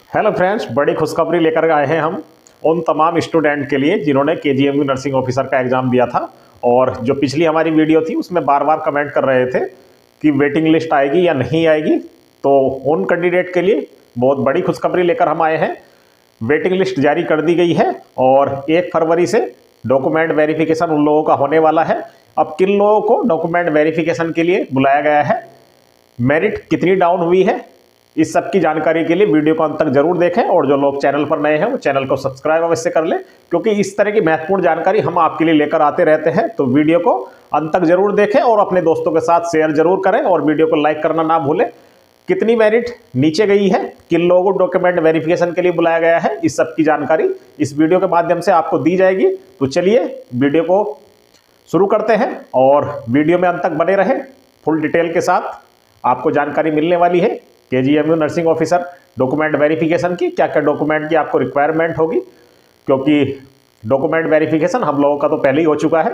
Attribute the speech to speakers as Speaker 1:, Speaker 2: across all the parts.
Speaker 1: Hello friends, बड़ी खुशखबरी लेकर आए हैं हम उन तमाम स्टूडेंट के लिए जिन्होंने केजीएमयू नर्सिंग ऑफिसर का एग्ज़ाम दिया था। और जो पिछली हमारी वीडियो थी उसमें बार बार कमेंट कर रहे थे कि वेटिंग लिस्ट आएगी या नहीं आएगी। तो उन कैंडिडेट के लिए बहुत बड़ी खुशखबरी लेकर हम आए हैं। वेटिंग लिस्ट जारी कर दी गई है और 1 फरवरी से डॉक्यूमेंट वेरिफिकेशन उन लोगों का होने वाला है। अब किन लोगों को डॉक्यूमेंट वेरिफिकेशन के लिए बुलाया गया है, मेरिट कितनी डाउन हुई है, इस सब की जानकारी के लिए वीडियो को अंत तक जरूर देखें। और जो लोग चैनल पर नए हैं वो चैनल को सब्सक्राइब अवश्य कर लें, क्योंकि इस तरह की महत्वपूर्ण जानकारी हम आपके लिए लेकर आते रहते हैं। तो वीडियो को अंत तक जरूर देखें और अपने दोस्तों के साथ शेयर जरूर करें और वीडियो को लाइक करना ना भूलें। कितनी मेरिट नीचे गई है, किन लोगों को डॉक्यूमेंट वेरिफिकेशन के लिए बुलाया गया है, इस सब की जानकारी इस वीडियो के माध्यम से आपको दी जाएगी। तो चलिए वीडियो को शुरू करते हैं और वीडियो में अंत तक बने रहें। फुल डिटेल के साथ आपको जानकारी मिलने वाली है KGMU nursing officer document verification की, क्या क्या डॉक्यूमेंट की आपको रिक्वायरमेंट होगी, क्योंकि डॉक्यूमेंट वेरिफिकेशन हम लोगों का तो पहले ही हो चुका है।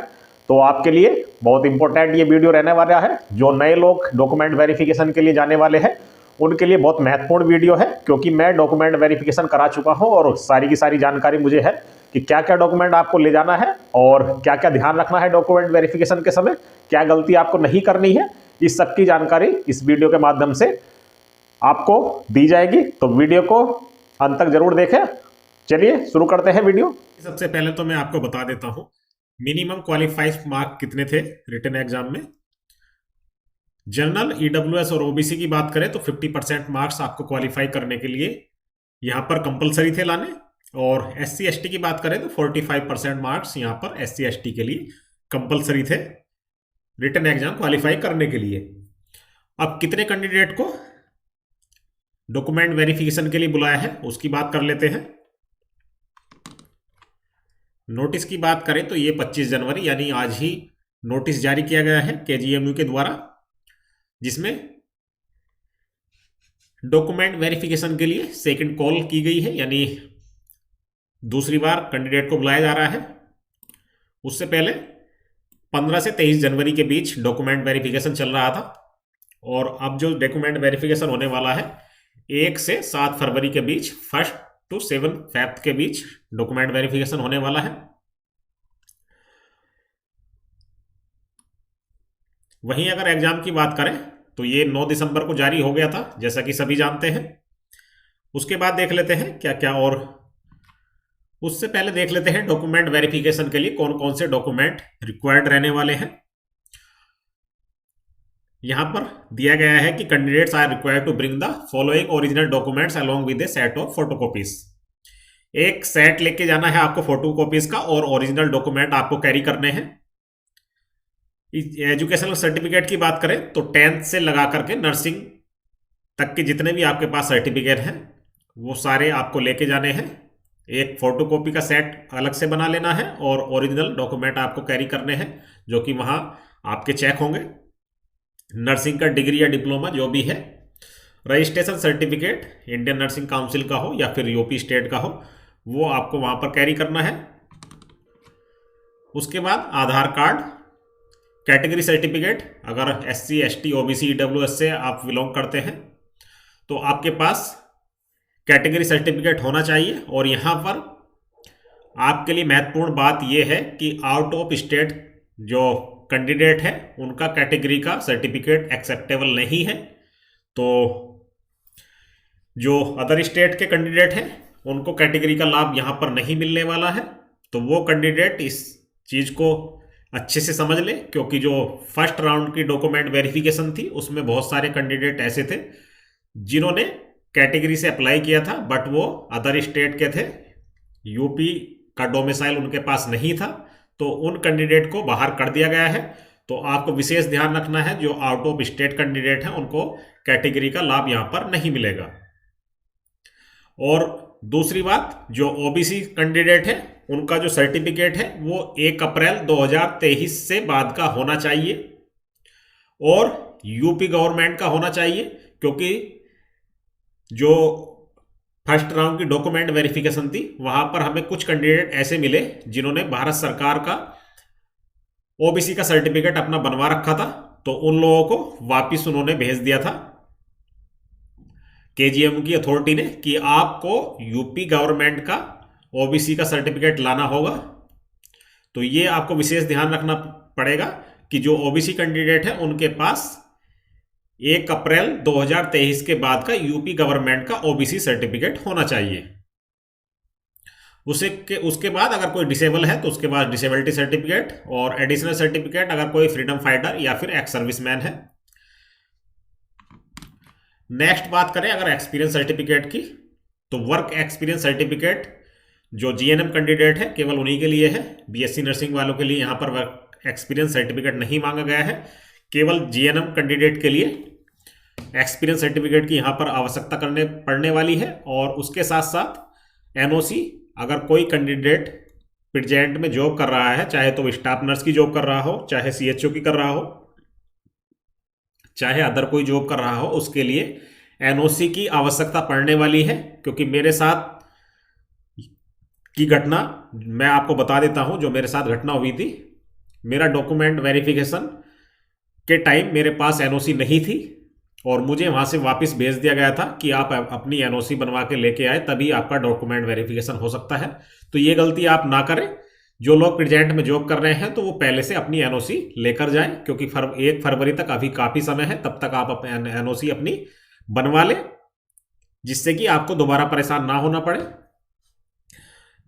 Speaker 1: तो आपके लिए बहुत इंपॉर्टेंट ये वीडियो रहने वाला है। जो नए लोग डॉक्यूमेंट वेरिफिकेशन के लिए जाने वाले हैं उनके लिए बहुत महत्वपूर्ण वीडियो है, क्योंकि मैं डॉक्यूमेंट वेरिफिकेशन करा चुका हूँ और सारी की सारी जानकारी मुझे है कि क्या क्या डॉक्यूमेंट आपको ले जाना है और क्या क्या ध्यान रखना है डॉक्यूमेंट वेरिफिकेशन के समय, क्या गलती आपको नहीं करनी है। इस सब की जानकारी इस वीडियो के माध्यम से आपको दी जाएगी। तो वीडियो को अंत तक जरूर देखें। चलिए शुरू करते हैं वीडियो। सबसे पहले तो मैं आपको बता देता हूं मिनिमम क्वालिफाइड मार्क कितने थे रिटन एग्जाम में। जनरल, ईडब्ल्यूएस और ओबीसी की बात करें तो 50% मार्क्स आपको क्वालिफाई करने के लिए यहां पर कंपलसरी थे लाने। और एससी एसटी की बात करें तो 45% मार्क्स यहां पर एससी एसटी के लिए कंपलसरी थे रिटन एग्जाम क्वालिफाई करने के लिए। अब कितने कैंडिडेट को डॉक्यूमेंट वेरिफिकेशन के लिए बुलाया है उसकी बात कर लेते हैं। नोटिस की बात करें तो ये 25 जनवरी यानी आज ही नोटिस जारी किया गया है केजीएमयू के द्वारा, जिसमें डॉक्यूमेंट वेरिफिकेशन के लिए सेकंड कॉल की गई है, यानी दूसरी बार कैंडिडेट को बुलाया जा रहा है। उससे पहले 15 से 23 जनवरी के बीच डॉक्यूमेंट वेरिफिकेशन चल रहा था और अब जो डॉक्यूमेंट वेरिफिकेशन होने वाला है 1 से 7 फरवरी के बीच, 1 to 7 फेब के बीच डॉक्यूमेंट वेरिफिकेशन होने वाला है। वहीं अगर एग्जाम की बात करें तो ये 9 दिसंबर को जारी हो गया था, जैसा कि सभी जानते हैं। उसके बाद देख लेते हैं क्या क्या, और उससे पहले देख लेते हैं डॉक्यूमेंट वेरिफिकेशन के लिए कौन कौन से डॉक्यूमेंट रिक्वायर्ड रहने वाले हैं। यहां पर दिया गया है कि candidates are required to bring the following original documents along with a set of photocopies. एक सेट लेके जाना है आपको फोटोकॉपीज का और ओरिजिनल डॉक्यूमेंट आपको कैरी करने हैं। एजुकेशनल सर्टिफिकेट की बात करें तो 10th से लगा करके नर्सिंग तक के जितने भी आपके पास सर्टिफिकेट हैं वो सारे आपको लेके जाने हैं। एक फोटोकॉपी का सेट अलग से बना लेना है और ओरिजिनल डॉक्यूमेंट आपको कैरी करने हैं, जो कि वहां आपके चेक होंगे। नर्सिंग का डिग्री या डिप्लोमा जो भी है, registration certificate Indian nursing council का हो या फिर यूपी स्टेट का हो, वो आपको वहां पर कैरी करना है। उसके बाद आधार कार्ड, कैटेगरी सर्टिफिकेट, अगर एससी एसटी ओबीसी ईडब्ल्यूएस से आप बिलोंग करते हैं तो आपके पास कैटेगरी सर्टिफिकेट होना चाहिए। और यहाँ पर आपके लिए महत्वपूर्ण बात यह है कि आउट ऑफ स्टेट जो कैंडिडेट है उनका कैटेगरी का सर्टिफिकेट एक्सेप्टेबल नहीं है। तो जो अदर स्टेट के कैंडिडेट हैं उनको कैटेगरी का लाभ यहाँ पर नहीं मिलने वाला है। तो वो कैंडिडेट इस चीज़ को अच्छे से समझ ले, क्योंकि जो फर्स्ट राउंड की डॉक्यूमेंट वेरिफिकेशन थी उसमें बहुत सारे कैंडिडेट ऐसे थे जिन्होंने कैटेगरी से अप्लाई किया था बट वो अदर स्टेट के थे, यूपी का डोमिसाइल उनके पास नहीं था, तो उन कैंडिडेट को बाहर कर दिया गया है। तो आपको विशेष ध्यान रखना है, जो आउट ऑफ स्टेट कैंडिडेट हैं उनको कैटेगरी का लाभ यहां पर नहीं मिलेगा। और दूसरी बात, जो ओबीसी कैंडिडेट है उनका जो सर्टिफिकेट है वो 1 अप्रैल 2023 से बाद का होना चाहिए और यूपी गवर्नमेंट का होना चाहिए, क्योंकि जो फर्स्ट राउंड की डॉक्यूमेंट वेरिफिकेशन थी वहां पर हमें कुछ कैंडिडेट ऐसे मिले जिन्होंने भारत सरकार का ओबीसी का सर्टिफिकेट अपना बनवा रखा था, तो उन लोगों को वापिस उन्होंने भेज दिया था। केजीएमयू की अथॉरिटी ने कि आपको यूपी गवर्नमेंट का ओबीसी का सर्टिफिकेट लाना होगा। तो ये आपको विशेष ध्यान रखना पड़ेगा कि जो ओबीसी कैंडिडेट है उनके पास 1 अप्रैल 2023 के बाद का यूपी गवर्नमेंट का ओबीसी सर्टिफिकेट होना चाहिए। उसके बाद अगर कोई डिसेबल है तो उसके बाद डिसेबिलिटी सर्टिफिकेट और एडिशनल सर्टिफिकेट अगर कोई फ्रीडम फाइटर या फिर एक्स सर्विसमैन है। नेक्स्ट बात करें अगर एक्सपीरियंस सर्टिफिकेट की, तो वर्क एक्सपीरियंस सर्टिफिकेट जो जीएनएम कैंडिडेट है केवल उन्हीं के लिए है। बीएससी नर्सिंग वालों के लिए यहाँ पर वर्क एक्सपीरियंस सर्टिफिकेट नहीं मांगा गया है। केवल जीएनएम कैंडिडेट के लिए एक्सपीरियंस सर्टिफिकेट की यहाँ पर आवश्यकता पड़ने वाली है। और उसके साथ साथ एनओसी, अगर कोई कैंडिडेट प्रेजेंट में जॉब कर रहा है, चाहे तो स्टाफ नर्स की जॉब कर रहा हो, चाहे सीएचओ की कर रहा हो, चाहे अदर कोई जॉब कर रहा हो, उसके लिए एनओसी की आवश्यकता पड़ने वाली है। क्योंकि मेरे साथ की घटना मैं आपको बता देता हूं, जो मेरे साथ घटना हुई थी। मेरा डॉक्यूमेंट वेरिफिकेशन के टाइम मेरे पास एनओसी नहीं थी और मुझे वहां से वापस भेज दिया गया था कि आप अपनी एनओसी बनवा के लेके आए, तभी आपका डॉक्यूमेंट वेरिफिकेशन हो सकता है। तो ये गलती आप ना करें। जो लोग प्रेजेंट में जॉब कर रहे हैं तो वो पहले से अपनी एनओसी लेकर जाएं, क्योंकि 1 फरवरी तक अभी काफ़ी समय है, तब तक आप अपनी एनओसी अपनी बनवा लें, जिससे कि आपको दोबारा परेशान ना होना पड़े।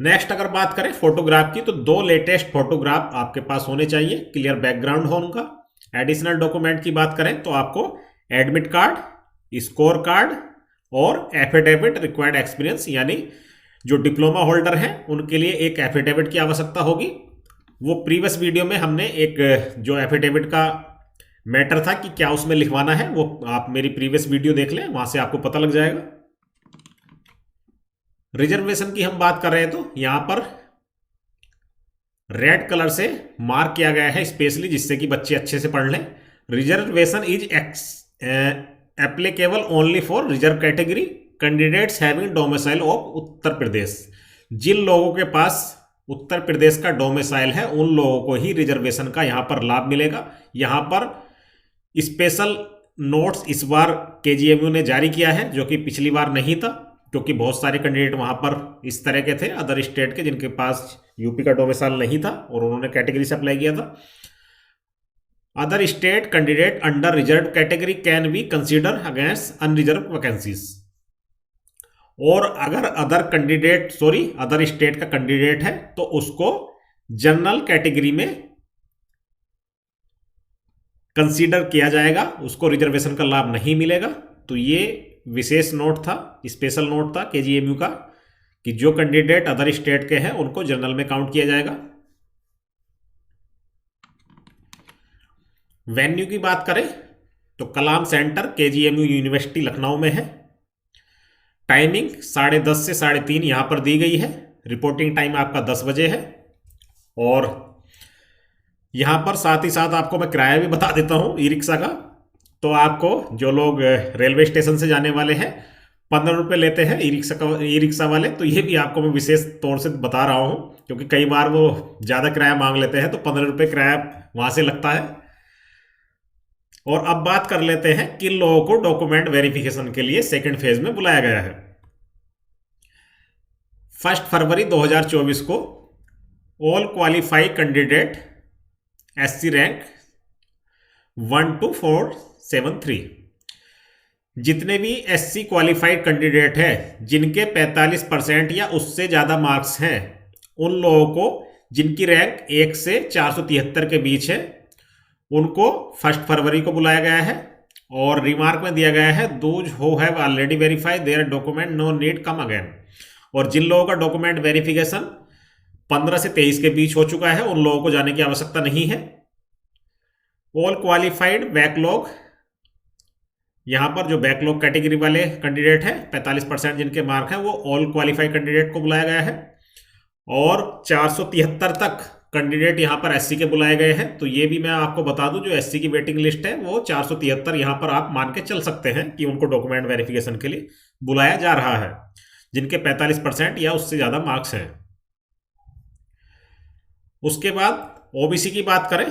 Speaker 1: नेक्स्ट अगर बात करें फोटोग्राफ की, तो 2 लेटेस्ट फोटोग्राफ आपके पास होने चाहिए, क्लियर बैकग्राउंड हो उनका। एडिशनल डॉक्यूमेंट की बात करें तो आपको एडमिट कार्ड, स्कोर कार्ड और एफिडेविट रिक्वायर्ड एक्सपीरियंस, यानी जो डिप्लोमा होल्डर हैं उनके लिए एक एफिडेविट की आवश्यकता होगी। वो प्रीवियस वीडियो में हमने एक जो एफिडेविट का मैटर था कि क्या उसमें लिखवाना है, वो आप मेरी प्रीवियस वीडियो देख लें, वहां से आपको पता लग जाएगा। रिजर्वेशन की हम बात कर रहे हैं तो यहां पर रेड कलर से मार्क किया गया है स्पेशली, जिससे कि बच्चे अच्छे से पढ़ लें। Reservation is applicable only for reserve category candidates having domicile of Uttar Pradesh. जिन लोगों के पास उत्तर प्रदेश का डोमिसाइल है उन लोगों को ही रिजर्वेशन का यहां पर लाभ मिलेगा। यहां पर स्पेशल नोट्स इस बार केजीएमयू ने जारी किया है, जो कि पिछली बार नहीं था, क्योंकि बहुत सारे कैंडिडेट वहां पर इस तरह के थे अदर स्टेट के, जिनके पास यूपी का डोमिसाइल नहीं था और उन्होंने कैटेगरी से अप्लाई किया था। Other state candidate under reserve category can be consider against unreserve vacancies. और अगर अदर स्टेट का कैंडिडेट है तो उसको जनरल कैटेगरी में कंसीडर किया जाएगा, उसको रिजर्वेशन का लाभ नहीं मिलेगा। तो ये विशेष नोट था, स्पेशल नोट था केजीएमयू का, कि जो कैंडिडेट अदर स्टेट के हैं उनको जनरल में काउंट किया जाएगा। वेन्यू की बात करें तो कलाम सेंटर केजीएमयू यूनिवर्सिटी लखनऊ में है। टाइमिंग 10:30 से 3:30 यहां पर दी गई है। रिपोर्टिंग टाइम आपका 10 बजे है। और यहां पर साथ ही साथ आपको मैं किराया भी बता देता हूं ई रिक्शा का। तो आपको जो लोग रेलवे स्टेशन से जाने वाले हैं 15 रुपये लेते हैं ई रिक्शा वाले। तो ये भी आपको मैं विशेष तौर से बता रहा हूं, क्योंकि कई बार वो ज़्यादा किराया मांग लेते हैं, तो 15 रुपये किराया वहां से लगता है। और अब बात कर लेते हैं किन लोगों को डॉक्यूमेंट वेरिफिकेशन के लिए सेकंड फेज में बुलाया गया है। 1 फरवरी 2024 को all qualified candidate SC rank 12473, जितने भी एससी क्वालिफाइड कैंडिडेट हैं जिनके 45% या उससे ज़्यादा मार्क्स हैं, उन लोगों को जिनकी रैंक 1 से 473 के बीच है, उनको 1 फरवरी को बुलाया गया है। और रिमार्क में दिया गया है those who have already verified their document no need come again. और जिन लोगों का डॉक्यूमेंट वेरिफिकेशन 15 से 23 के बीच हो चुका है उन लोगों को जाने की आवश्यकता नहीं है। ऑल क्वालिफाइड बैकलॉग, यहां पर जो बैकलॉग कैटेगरी वाले कैंडिडेट हैं 45% जिनके मार्क हैं, वो ऑल क्वालिफाइड कैंडिडेट को बुलाया गया है। और 473 तक कैंडिडेट यहां पर एससी के बुलाए गए हैं। तो ये भी मैं आपको बता दूं, जो एससी की वेटिंग लिस्ट है वो 473 यहां पर आप मान के चल सकते हैं कि उनको डॉक्यूमेंट वेरिफिकेशन के लिए बुलाया जा रहा है, जिनके 45% या उससे ज्यादा मार्क्स हैं। उसके बाद ओबीसी की बात करें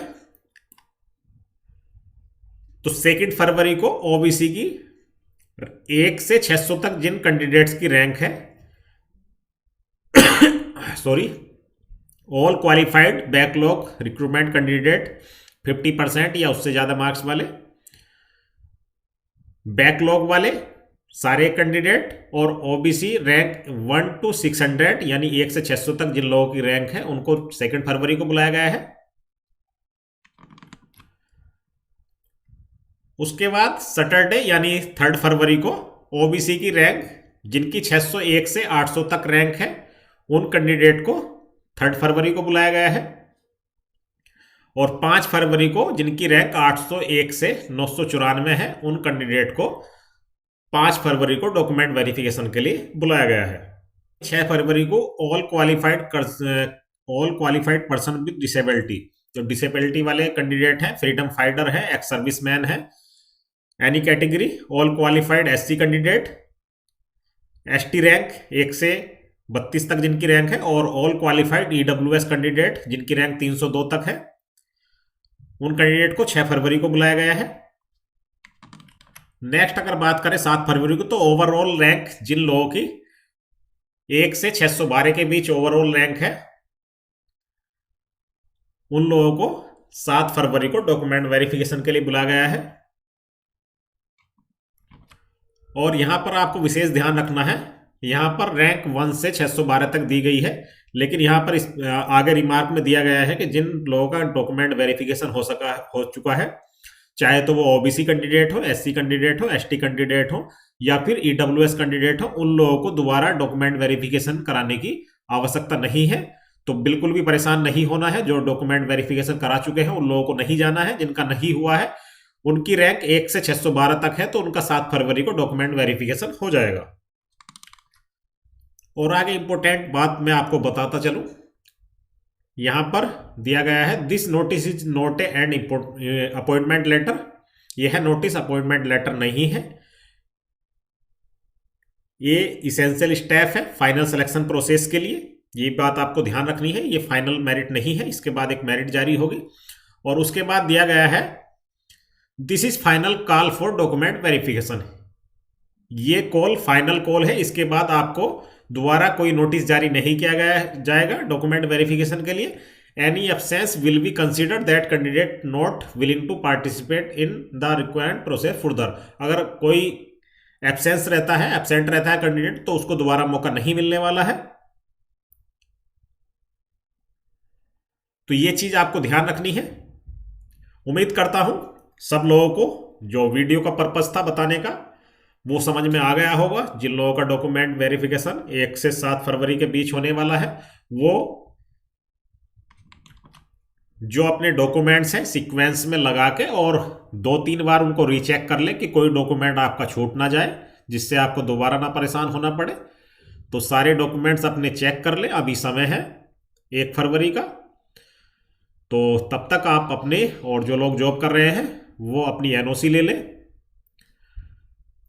Speaker 1: तो 2 फरवरी को ओबीसी की 1 से 600 तक जिन कैंडिडेट्स की रैंक है, sorry, all qualified backlog recruitment candidate 50% या उससे ज़्यादा मार्क्स वाले, बैकलॉग वाले सारे कैंडिडेट, और ओबीसी रैंक 1 to 600 यानी 1 से 600 तक जिन लोगों की रैंक है उनको 2 फरवरी को बुलाया गया है। उसके बाद सैटरडे यानी 3 फरवरी को ओबीसी की रैंक जिनकी 601 से 800 तक रैंक है उन कैंडिडेट को 3 फरवरी को बुलाया गया है। और 5 फरवरी को जिनकी रैंक 801 से 994 है उन कैंडिडेट को 5 फरवरी को डॉक्यूमेंट वेरिफिकेशन के लिए बुलाया गया है। 6 फरवरी को all qualified person with disability, जो डिसेबिलिटी वाले कैंडिडेट हैं, फ्रीडम फाइटर है, एक्स सर्विसमैन है, any category, all qualified SC candidate, ST rank 1 से 32 तक जिनकी रैंक है, और ऑल क्वालिफाइड ईडब्ल्यूएस कैंडिडेट जिनकी रैंक 302 तक है, उन कैंडिडेट को 6 फरवरी को बुलाया गया है। नेक्स्ट अगर बात करें 7 फरवरी को, तो ओवरऑल रैंक जिन लोगों की 1 से 612 के बीच ओवरऑल रैंक है उन लोगों को 7 फरवरी को डॉक्यूमेंट वेरिफिकेशन के लिए बुलाया गया है। और यहां पर आपको विशेष ध्यान रखना है, यहां पर रैंक 1 से 612 तक दी गई है, लेकिन यहां पर इस आगे रिमार्क में दिया गया है कि जिन लोगों का डॉक्यूमेंट वेरिफिकेशन हो चुका है, चाहे तो वो ओबीसी कैंडिडेट हो, एससी कैंडिडेट हो, एसटी कैंडिडेट हो या फिर ईडब्ल्यूएस कैंडिडेट हो, उन लोगों को दोबारा डॉक्यूमेंट वेरिफिकेशन कराने की आवश्यकता नहीं है। तो बिल्कुल भी परेशान नहीं होना है। जो डॉक्यूमेंट वेरिफिकेशन करा चुके हैं उन लोगों को नहीं जाना है। जिनका नहीं हुआ है उनकी रैंक 1 से 612 तक है तो उनका 7 फरवरी को डॉक्यूमेंट वेरिफिकेशन हो जाएगा। और आगे इंपॉर्टेंट बात मैं आपको बताता चलूं, यहां पर दिया गया है this notice is not an appointment letter. यह नोटिस अपॉइंटमेंट लेटर नहीं है, ये इसेंशियल स्टेप है फाइनल सिलेक्शन प्रोसेस के लिए। ये बात आपको ध्यान रखनी है, ये फाइनल मेरिट नहीं है, इसके बाद एक मेरिट जारी होगी। और उसके बाद दिया गया है this is final call for document verification. ये कॉल फाइनल कॉल है, इसके बाद आपको दोबारा कोई नोटिस जारी नहीं किया जाएगा डॉक्यूमेंट वेरिफिकेशन के लिए। Any absence will be considered that candidate not willing to participate in the required process further. अगर कोई एब्सेंट रहता है कैंडिडेट, तो उसको दोबारा मौका नहीं मिलने वाला है। तो ये चीज आपको ध्यान रखनी है। उम्मीद करता हूं सब लोगों को जो वीडियो का पर्पस था बताने का वो समझ में आ गया होगा। जिन लोगों का डॉक्यूमेंट वेरिफिकेशन 1 से 7 फरवरी के बीच होने वाला है, वो जो अपने डॉक्यूमेंट्स हैं सीक्वेंस में लगा के और 2-3 बार उनको रीचेक कर ले कि कोई डॉक्यूमेंट आपका छूट ना जाए, जिससे आपको दोबारा ना परेशान होना पड़े। तो सारे डॉक्यूमेंट्स अपने चेक कर ले, अभी समय है 1 फरवरी का। तो तब तक आप अपने और जो लोग जॉब कर रहे हैं वो अपनी एनओसी ले लें,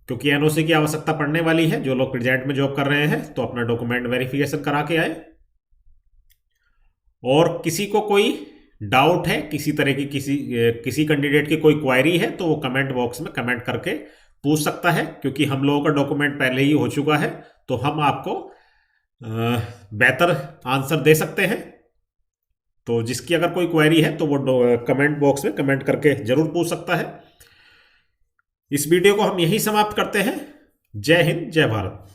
Speaker 1: क्योंकि एनओसी की आवश्यकता पड़ने वाली है। जो लोग प्रेजेंट में जॉब कर रहे हैं तो अपना डॉक्यूमेंट वेरिफिकेशन करा के आए। और किसी को कोई डाउट है, किसी तरह की किसी कैंडिडेट की कोई क्वायरी है, तो वो कमेंट बॉक्स में कमेंट करके पूछ सकता है, क्योंकि हम लोगों का डॉक्यूमेंट पहले ही हो चुका है तो हम आपको बेहतर आंसर दे सकते हैं। तो जिसकी अगर कोई क्वेरी है तो वो कमेंट बॉक्स में कमेंट करके जरूर पूछ सकता है। इस वीडियो को हम यहीं समाप्त करते हैं। जय हिंद, जय भारत।